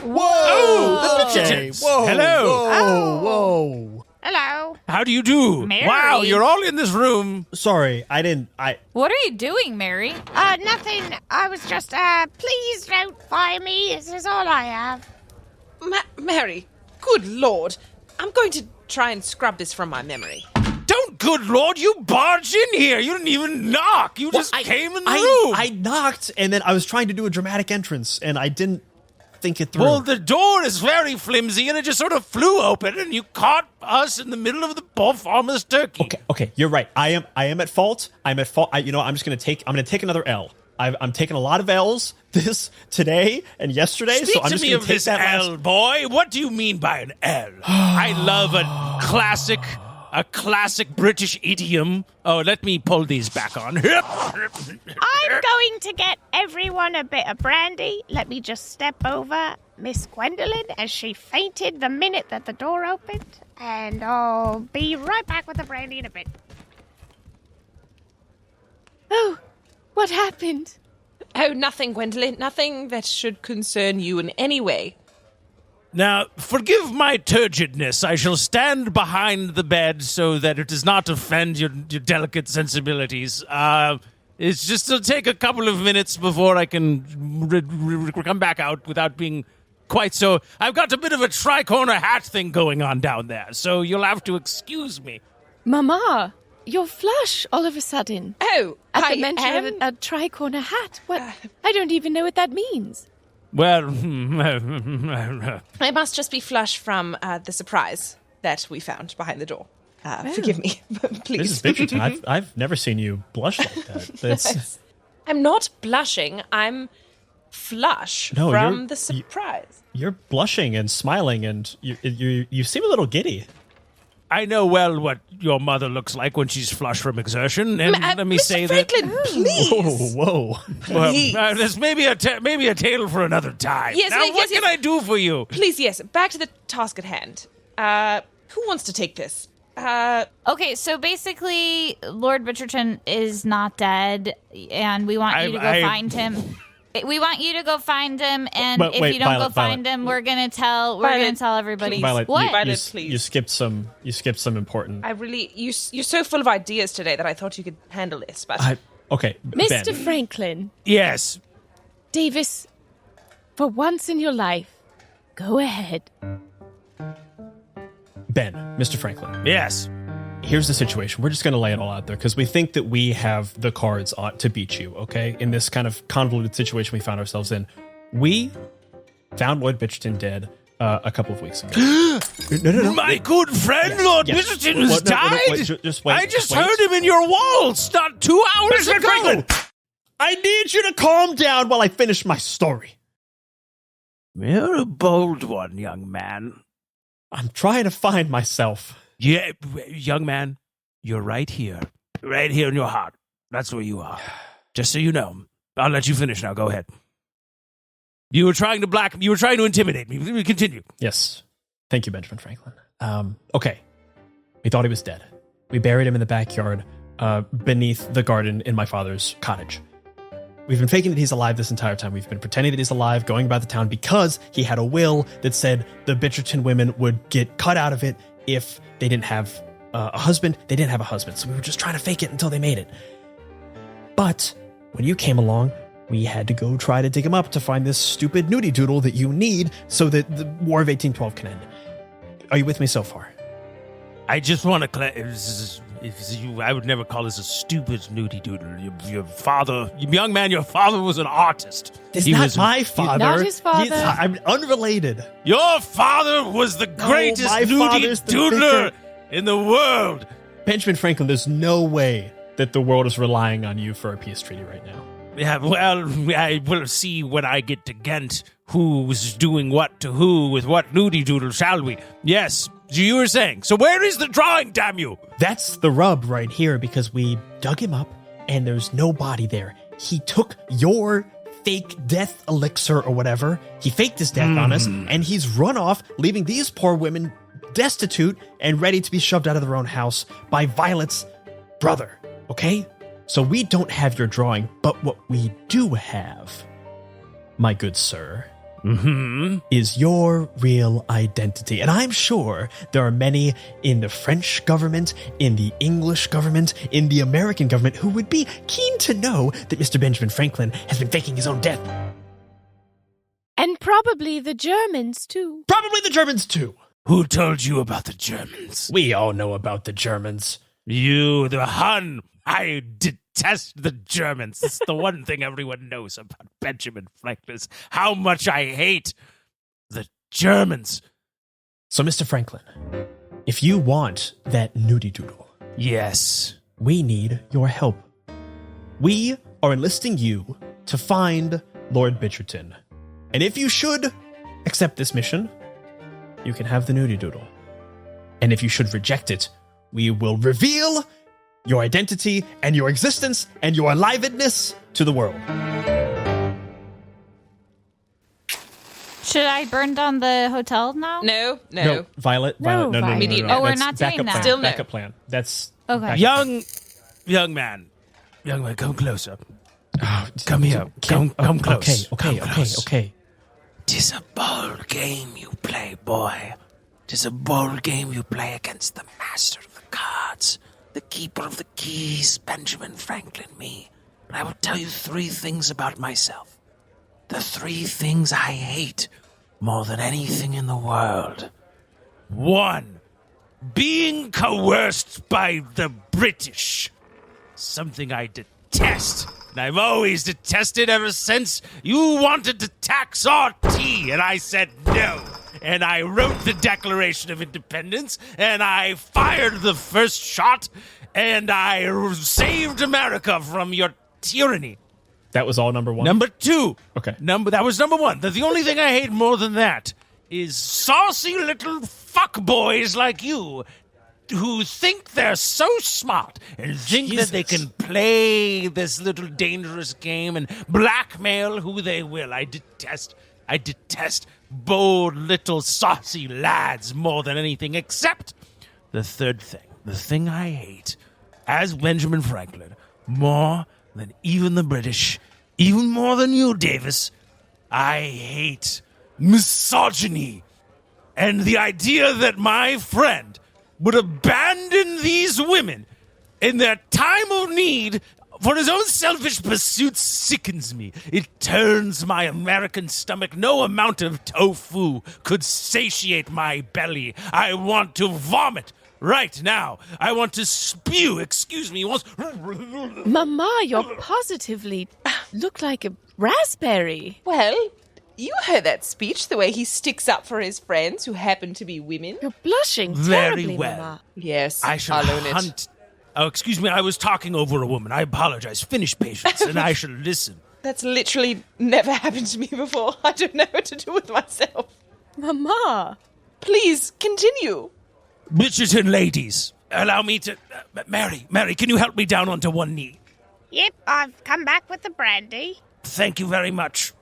Whoa! Oh, the Okay, Bitchertons. whoa! Hello. Whoa! Hello. How do you do? Mary. Wow, you're all in this room. Sorry, I What are you doing, Mary? Nothing. I was just, please don't fire me. This is all I have. Mary, good Lord. I'm going to try and scrub this from my memory. Don't, good Lord, you barged in here. You didn't even knock. You just came in the room. I knocked, and then I was trying to do a dramatic entrance, and I didn't think it through. Well, the door is very flimsy, and it just sort of flew open, and you caught us in the middle of the poor farmer's turkey. Okay, you're right. I am at fault. I'm at fault. I'm just gonna take another L. I'm taking a lot of L's today and yesterday. Speak so I'm to just me gonna of take this that L, boy. What do you mean by an L? I love a classic British idiom. Oh, let me pull these back on. I'm going to get everyone a bit of brandy. Let me just step over Miss Gwendoline as she fainted the minute that the door opened. And I'll be right back with the brandy in a bit. Oh, what happened? Oh, nothing, Gwendoline. Nothing that should concern you in any way. Now, forgive my turgidness. I shall stand behind the bed so that it does not offend your delicate sensibilities. It's just it'll take a couple of minutes before I can come back out without being quite so... I've got a bit of a tri-corner hat thing going on down there, so you'll have to excuse me. Mama, you're flush all of a sudden. Oh, At I the mention am... of a tri-corner hat. What? I don't even know what that means. Well, I must just be flush from the surprise that we found behind the door. Forgive me, please. Mrs. Bitcherton, I've never seen you blush like that. That's I'm not blushing. I'm flush from the surprise. You're blushing and smiling, and you seem a little giddy. I know well what your mother looks like when she's flush from exertion, and let me Mr. say Franklin, that... please. Whoa. Please. There's maybe a tale for another time. Yes, now, yes, what yes. can I do for you? Please, yes. Back to the task at hand. Who wants to take this? Okay, so basically, Lord Bitcherton is not dead, and we want you to go find him. We want you to go find him, and But if wait, you don't Violet, go find him, we're gonna tell everybody. Violet, What? Violet, please. You skipped some important. I really, you're so full of ideas today that I thought you could handle this, but... Okay, Mr. Ben. Franklin, Yes. Davis, for once in your life, go ahead. Ben, Mr. Franklin. Yes. Here's the situation. We're just going to lay it all out there because we think that we have the cards to beat you, okay? In this kind of convoluted situation we found ourselves in. We found Lord Bitcherton dead a couple of weeks ago. No. My good friend, Lord Bitcherton, has died? Wait, just wait. I just heard him in your walls not 2 hours Mr. ago. Franklin, I need you to calm down while I finish my story. You're a bold one, young man. I'm trying to find myself. Yeah, young man, you're right here. Right here in your heart. That's where you are. Just so you know. I'll let you finish now. Go ahead. You were trying to intimidate me. Continue. Yes. Thank you, Benjamin Franklin. Okay. We thought he was dead. We buried him in the backyard beneath the garden in my father's cottage. We've been faking that he's alive this entire time. We've been pretending that he's alive, going about the town because he had a will that said the Bitcherton women would get cut out of it if they didn't have a husband, they didn't have a husband. So we were just trying to fake it until they made it. But when you came along, we had to go try to dig him up to find this stupid nudie doodle that you need so that the War of 1812 can end. Are you with me so far? I just want to I would never call this a stupid nudie doodle. Your father, young man, your father was an artist. It's not my father. Not his father. I'm unrelated. Your father was the greatest my nudie father's the doodler vicar. in the world. Benjamin Franklin, there's no way that the world is relying on you for a peace treaty right now. Yeah, well, I will see when I get to Ghent who's doing what to who with what nudie doodle, shall we? Yes, you were saying. So where is the drawing, damn you? That's the rub right here, because we dug him up and there's no body there. He took your fake death elixir or whatever. He faked his death on us, and he's run off, leaving these poor women destitute and ready to be shoved out of their own house by Violet's brother. Okay? So we don't have your drawing, but what we do have, my good sir, is your real identity. And I'm sure there are many in the French government, in the English government, in the American government who would be keen to know that Mr. Benjamin Franklin has been faking his own death. And probably the Germans, too. Probably the Germans, too. Who told you about the Germans? We all know about the Germans. You, the Hun. I detest the Germans. It's the one thing everyone knows about Benjamin Franklin is how much I hate the Germans. So, Mr. Franklin, if you want that nudie doodle, yes, we need your help. We are enlisting you to find Lord Bitcherton. And if you should accept this mission, you can have the nudie doodle. And if you should reject it, we will reveal your identity and your existence and your aliveness to the world. Should I burn down the hotel now? No. Violet, No, no. Violet. Oh, we're That's not doing backup that. plan. Still no. Backup plan. That's Okay. young man, come closer. Come here. Come close. Okay. Come close. Okay. 'Tis a bold game you play, boy. 'Tis a bold game you play against the master of the cards, the keeper of the keys, Benjamin Franklin, me. But I will tell you 3 things about myself. The 3 things I hate more than anything in the world. 1, being coerced by the British. Something I detest. And I've always detested ever since. You wanted to tax our tea, and I said no. And I wrote the Declaration of Independence, and I fired the first shot, and I saved America from your tyranny. That was all number 1? Number 2. Okay. That was number 1. The only thing I hate more than that is saucy little fuckboys like you who think they're so smart and think that they can play this little dangerous game and blackmail who they will. I detest bold little saucy lads more than anything, except the 3rd thing. The thing I hate, as Benjamin Franklin, more than even the British, even more than you, Davis, I hate misogyny. And the idea that my friend would abandon these women in their time of need for his own selfish pursuits sickens me. It turns my American stomach. No amount of tofu could satiate my belly. I want to vomit right now. I want to spew. Excuse me. Mama, you're positively look like a raspberry. Well, you heard that speech, the way he sticks up for his friends who happen to be women. You're blushing Very terribly, well. Mama. Yes, I shall I'll own it. hunt. Oh, excuse me. I was talking over a woman. I apologize. Finish, Patience, and I shall listen. That's literally never happened to me before. I don't know what to do with myself. Mama. Please, continue. Bitcherton ladies, allow me to... Mary, can you help me down onto one knee? Yep, I've come back with the brandy. Thank you very much.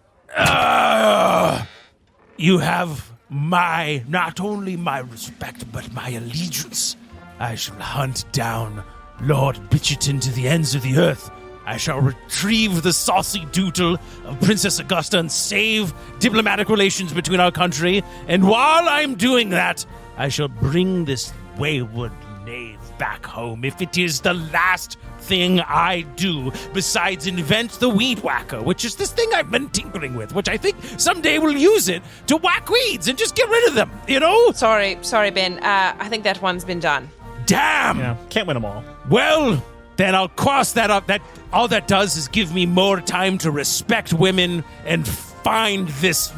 You have not only my respect, but my allegiance. I shall hunt down Lord Bitcherton to the ends of the earth. I shall retrieve the saucy doodle of Princess Augusta and save diplomatic relations between our country. And while I'm doing that, I shall bring this wayward knave back home if it is the last thing I do besides invent the weed whacker, which is this thing I've been tinkering with, which I think someday we'll use it to whack weeds and just get rid of them, you know? Sorry, Ben. I think that one's been done. Damn! Yeah, can't win them all. Well, then I'll cross that up. That all that does is give me more time to respect women and find this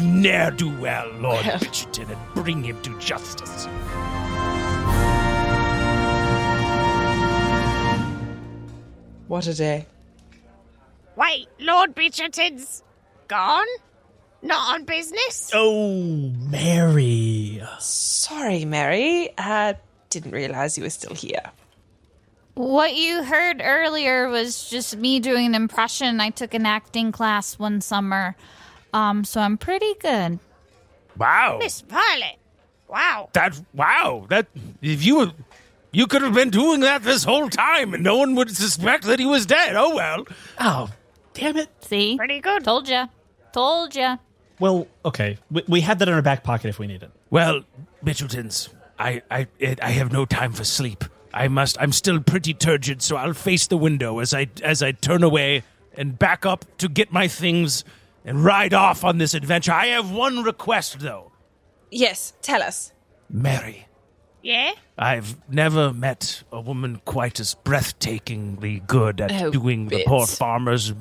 ne'er-do-well Lord Bitcherton and bring him to justice. What a day. Wait, Lord Bitcherton's gone? Not on business? Oh, Mary. Sorry, Mary. Didn't realize you were still here. What you heard earlier was just me doing an impression. I took an acting class one summer, so I'm pretty good. Wow. Miss Violet. Wow. That if you could have been doing that this whole time and no one would suspect that he was dead. Oh, well. Oh, damn it. See? Pretty good. Told ya. Well, okay. We had that in our back pocket if we need it. Well, Bitchertons, I have no time for sleep. I'm still pretty turgid, so I'll face the window as I turn away and back up to get my things and ride off on this adventure. I have one request, though. Yes, tell us. Mary. Yeah? I've never met a woman quite as breathtakingly good at doing the poor farmer's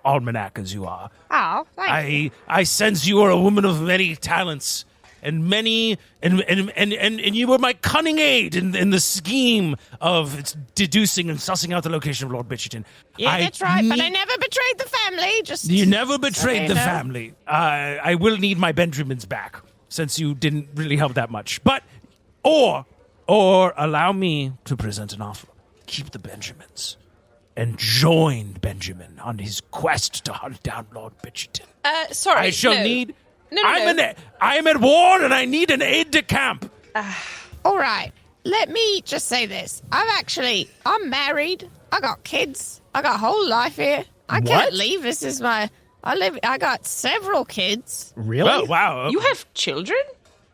almanac as you are. Oh, thank you. I sense you are a woman of many talents and many and you were my cunning aid in the scheme of deducing and sussing out the location of Lord Bitcherton. Yeah, that's right, but I never betrayed the family. You never betrayed the family. I will need my Benjamins back, since you didn't really help that much. But or allow me to present an offer. Keep the Benjamins and join Benjamin on his quest to hunt down Lord Bitcherton. Sorry. I shall need. No. I am at war and I need an aide de camp. All right, let me just say this. I'm married. I got kids. I got a whole life here. I can't leave. This is I got several kids. Really? Well, wow. You have children?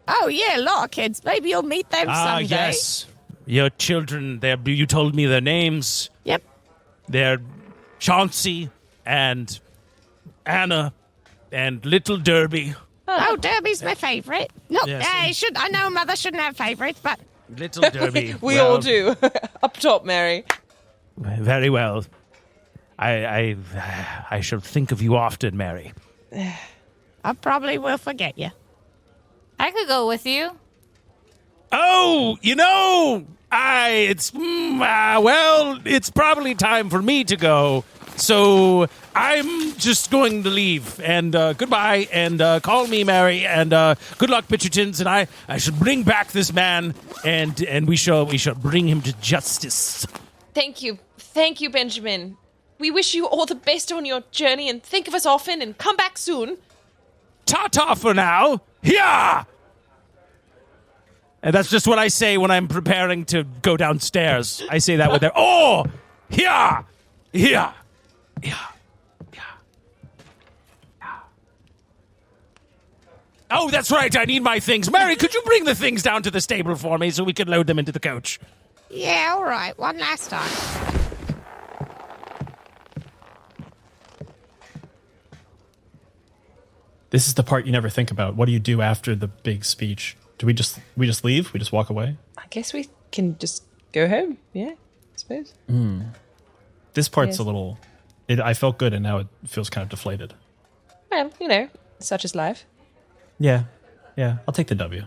Oh, yeah, a lot of kids. Maybe you'll meet them someday. Yes. Your children, you told me their names. Yep. They're Chauncey and Anna and Little Derby. Oh, Derby's my favorite. Look, Yes. I know mother shouldn't have favorites, but Little Derby. We all do. Up top, Mary. Very well. I shall think of you often, Mary. I probably will forget you. I could go with you. Oh, it's probably time for me to go. So I'm just going to leave. And goodbye. And call me Mary. And good luck, Bitchertons. And I should bring back this man. And we shall bring him to justice. Thank you, Benjamin. We wish you all the best on your journey, and think of us often, and come back soon. Ta-ta for now. Yeah. And that's just what I say when I'm preparing to go downstairs. I say that with their yeah. Oh, that's right. I need my things. Mary, could you bring the things down to the stable for me so we can load them into the coach? Yeah, all right. One last time. This is the part you never think about. What do you do after the big speech? Do we just leave? We just walk away? I guess we can just go home. Yeah, I suppose. This part's a little... I felt good, and now it feels kind of deflated. Well, such is life. Yeah. I'll take the W.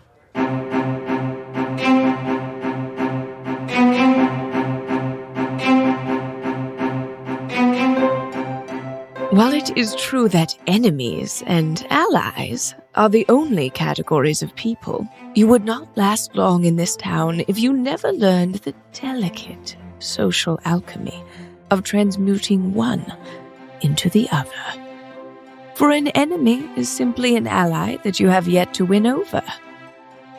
While it is true that enemies and allies are the only categories of people, you would not last long in this town if you never learned the delicate social alchemy of transmuting one into the other. For an enemy is simply an ally that you have yet to win over.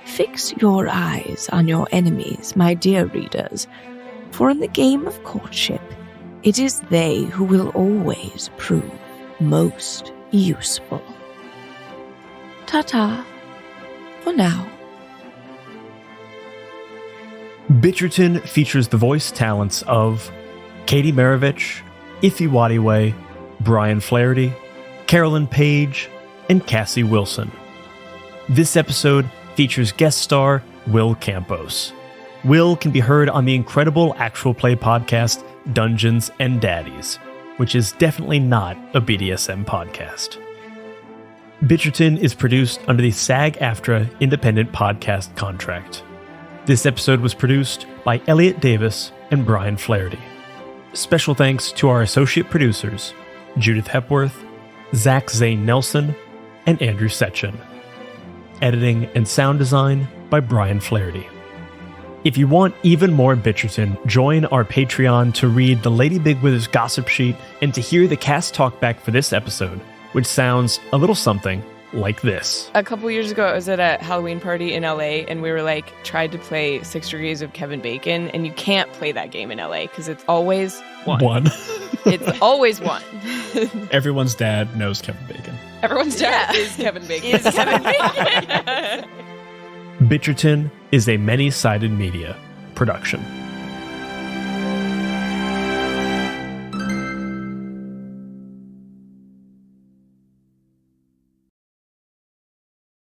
Fix your eyes on your enemies, my dear readers, for in the game of courtship, it is they who will always prove most useful. Ta-ta, for now. Bitcherton features the voice talents of Katie Marovitch, Ify Nwadiwe, Brian Flaherty, Carolyn Page, and Cassie Willson. This episode features guest star Will Campos. Will can be heard on the incredible actual play podcast Dungeons Daddies, which is definitely not a BDSM podcast. Bitcherton is produced under the SAG-AFTRA independent podcast contract. This episode was produced by Elliot Davis and Brian Flaherty. Special thanks to our associate producers, Judith Hepworth, Zane Nelson, and Andrew Sechen. Editing and sound design by Brian Flaherty. If you want even more Bitcherton, join our Patreon to read the Lady Big Withers gossip sheet and to hear the cast talkback for this episode, which sounds a little something like this. A couple years ago, I was at a Halloween party in LA, and we were tried to play 6 Degrees of Kevin Bacon, and you can't play that game in LA because it's always one. It's always one. Everyone's dad knows Kevin Bacon. Everyone's dad is Kevin Bacon. Bitcherton is a many-sided media production.